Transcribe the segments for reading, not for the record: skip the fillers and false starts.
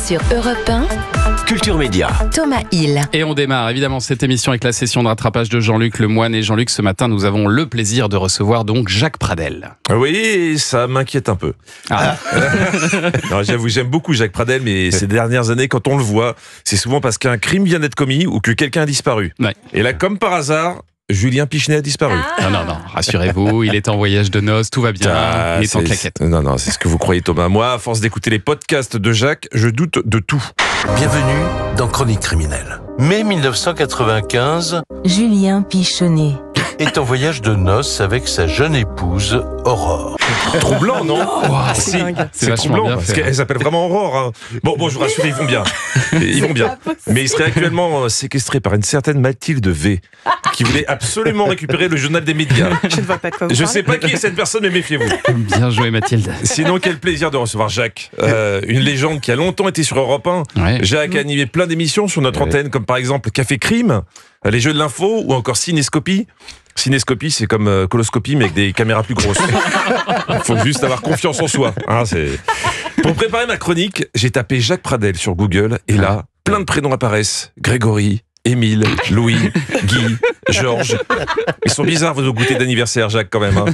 Sur Europe 1, Culture Média. Thomas Hill. Et on démarre évidemment cette émission avec la session de rattrapage de Jean-Luc Lemoyne. Et Jean-Luc, ce matin, nous avons le plaisir de recevoir donc Jacques Pradel. Oui, ça m'inquiète un peu. Non, j'avoue, j'aime beaucoup Jacques Pradel, mais ces dernières années, quand on le voit, c'est souvent parce qu'un crime vient d'être commis ou que quelqu'un a disparu. Ouais. Et là, comme par hasard, Julien Pichenet a disparu. Non, rassurez-vous, il est en voyage de noces, tout va bien, il est en claquette. Non, c'est ce que vous croyez, Thomas. Moi, à force d'écouter les podcasts de Jacques, je doute de tout. Bienvenue dans Chronique criminelle. Mai 1995 Julien Pichenet. est en voyage de noces avec sa jeune épouse Aurore. Troublant, non? Si, C'est c'est vachement troublant, bien parce fait. qu'elle s'appelle vraiment Aurore. Hein. Bon, je vous rassure, ils vont bien. Ils vont bien. Mais il serait actuellement séquestré par une certaine Mathilde V, qui voulait absolument récupérer le journal des médias. Je ne vois pas de quoi vous Je parlez. sais pas qui est cette personne, mais méfiez-vous. Bien joué Mathilde. Sinon, quel plaisir de recevoir Jacques, une légende qui a longtemps été sur Europe 1. Ouais. Jacques a animé plein d'émissions sur notre antenne, comme par exemple Café Crime, les Jeux de l'info ou encore Cinéscopie. Cinéscopie, c'est comme coloscopie, mais avec des caméras plus grosses. Il faut juste avoir confiance en soi. Hein, Pour préparer ma chronique, j'ai tapé Jacques Pradel sur Google, et là, plein de prénoms apparaissent. Grégory, Émile, Louis, Guy, Georges. Ils sont bizarres vos goûters d'anniversaire, Jacques, quand même. Hein.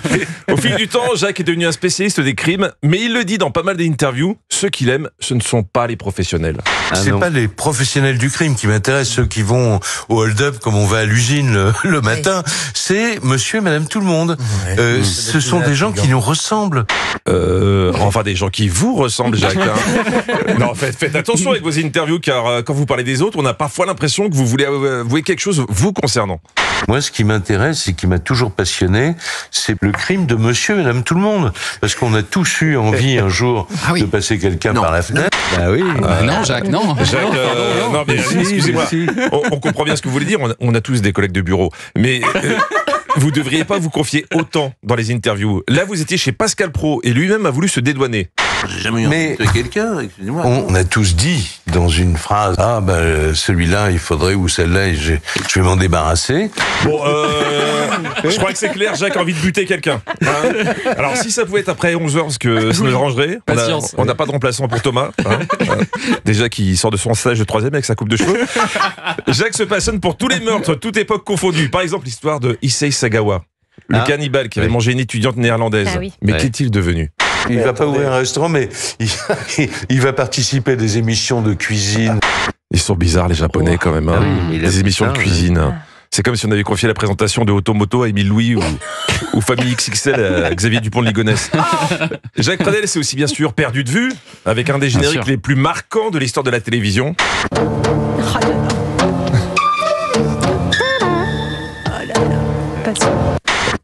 Au fil du temps, Jacques est devenu un spécialiste des crimes, mais il le dit dans pas mal d'interviews, ceux qu'il aime, ce ne sont pas les professionnels. C'est pas les professionnels du crime qui m'intéressent, ceux qui vont au hold-up comme on va à l'usine le matin. C'est monsieur et madame tout le monde. Ce sont des gens qui nous ressemblent. Enfin, des gens qui vous ressemblent, Jacques. Hein. Non, faites attention avec vos interviews, car quand vous parlez des autres, on a parfois l'impression que vous voulez avouer quelque chose vous concernant. Moi, ce qui m'intéresse et qui m'a toujours passionné, c'est le crime de monsieur et madame tout le monde. Parce qu'on a tous eu envie un jour de passer quelqu'un par la fenêtre. Bah oui. Non Jacques, non. Jacques, non, mais excusez-moi. On comprend bien ce que vous voulez dire. On a tous des collègues de bureau. Mais vous devriez pas vous confier autant dans les interviews. Là, vous étiez chez Pascal Praud et lui-même a voulu se dédouaner. J'ai jamais eu envie de quelqu'un, excusez-moi. On a tous dit dans une phrase, celui-là, il faudrait, ou celle-là, je vais m'en débarrasser. Bon, je crois que c'est clair, Jacques a envie de buter quelqu'un. Hein. Alors, si ça pouvait être après 11h, parce que ça nous arrangerait. On n'a pas de remplaçant pour Thomas. Hein. Déjà qui sort de son stage de 3e avec sa coupe de cheveux. Jacques se passionne pour tous les meurtres, toute époque confondue. Par exemple, l'histoire de Issei Sagawa, le cannibale qui avait mangé une étudiante néerlandaise. Ah oui. Mais qu'est-il devenu ? Il va pas ouvrir un restaurant, mais il va participer à des émissions de cuisine. Ils sont bizarres, les Japonais, quand même. Hein. Des émissions de cuisine. C'est comme si on avait confié la présentation de Automoto à Émile Louis ou Famille XXL à Xavier Dupont de Ligonnès. Jacques Pradel, c'est aussi bien sûr Perdu de vue, avec un des génériques les plus marquants de l'histoire de la télévision.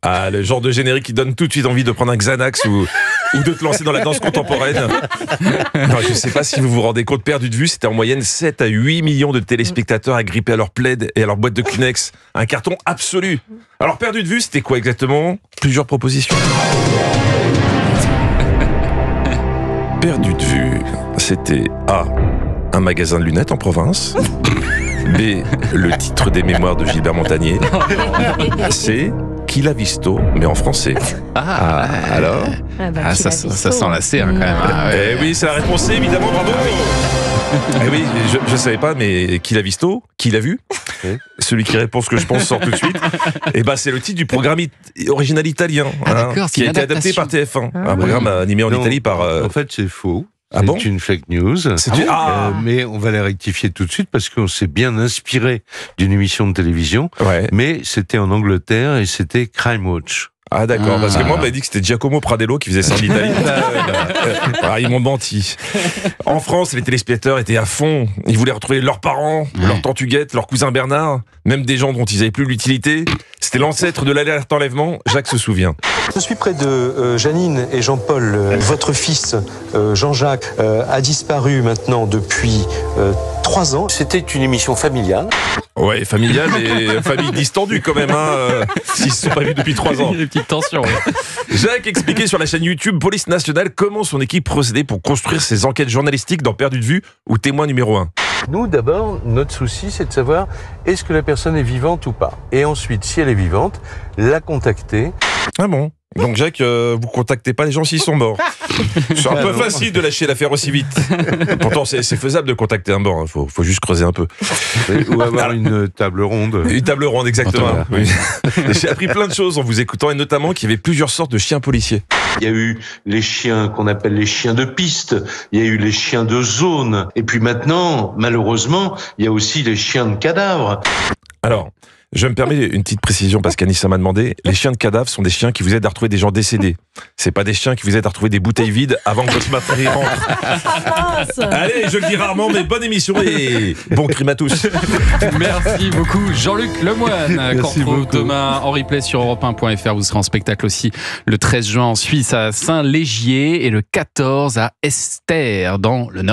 Ah, le genre de générique qui donne tout de suite envie de prendre un Xanax ou de te lancer dans la danse contemporaine. Non, je ne sais pas si vous vous rendez compte, Perdu de vue, c'était en moyenne 7 à 8 millions de téléspectateurs agrippés à leur plaid et à leur boîte de Kleenex. Un carton absolu. Alors, Perdu de vue, c'était quoi exactement ? Plusieurs propositions. Perdu de vue, c'était A, un magasin de lunettes en province. B, le titre des mémoires de Gilbert Montagnier. C, Killa Visto, mais en français. Alors Ça sent la C, hein, quand même. Eh oui, c'est la réponse C, évidemment, bravo. Eh oui, je savais pas, mais Killa Visto, qui l'a vu ? Celui qui répond ce que je pense sort tout de suite. Et c'est le titre du programme original italien, qui a été adapté par TF1, un programme animé en Italie par. En fait, c'est faux. Ah bon ? C'est une fake news. Mais on va la rectifier tout de suite parce qu'on s'est bien inspiré d'une émission de télévision. Ouais. Mais c'était en Angleterre et c'était Crime Watch. Ah d'accord, parce que moi on m'a dit que c'était Giacomo Pradello qui faisait ça en Italie. Ils m'ont menti. En France, les téléspectateurs étaient à fond. Ils voulaient retrouver leurs parents, leur tante Huguette, leur cousin Bernard, même des gens dont ils n'avaient plus l'utilité. C'était l'ancêtre de l'alerte enlèvement, Jacques se souvient. Je suis près de Janine et Jean-Paul. Votre fils, Jean-Jacques, a disparu maintenant depuis 3 ans. C'était une émission familiale. Ouais, familiale et famille distendue quand même, s'ils ne se sont pas vus depuis 3 ans. Des petites tensions. Jacques expliquait sur la chaîne YouTube Police Nationale comment son équipe procédait pour construire ses enquêtes journalistiques dans Perdu de vue ou Témoin numéro 1. Nous, d'abord, notre souci, c'est de savoir est-ce que la personne est vivante ou pas. Et ensuite, si elle est vivante, la contacter. Ah bon ? Donc Jacques, vous contactez pas les gens s'ils sont morts. C'est un peu facile de lâcher l'affaire aussi vite. Pourtant, c'est faisable de contacter un mort. Faut juste creuser un peu. Ou avoir une table ronde. Une table ronde, exactement. Oui. J'ai appris plein de choses en vous écoutant, et notamment qu'il y avait plusieurs sortes de chiens policiers. Il y a eu les chiens qu'on appelle les chiens de piste, il y a eu les chiens de zone, et puis maintenant, malheureusement, il y a aussi les chiens de cadavre. Alors, je me permets une petite précision parce qu'Anissa m'a demandé. Les chiens de cadavre sont des chiens qui vous aident à retrouver des gens décédés. C'est pas des chiens qui vous aident à retrouver des bouteilles vides avant que votre matériel rentre. Allez, je le dis rarement, mais bonne émission et bon crime à tous. Merci beaucoup Jean-Luc Lemoyne, qu'on retrouve demain en replay sur europe1.fr. Vous serez en spectacle aussi le 13 juin en Suisse à Saint-Légier et le 14 à Esther dans le Nord.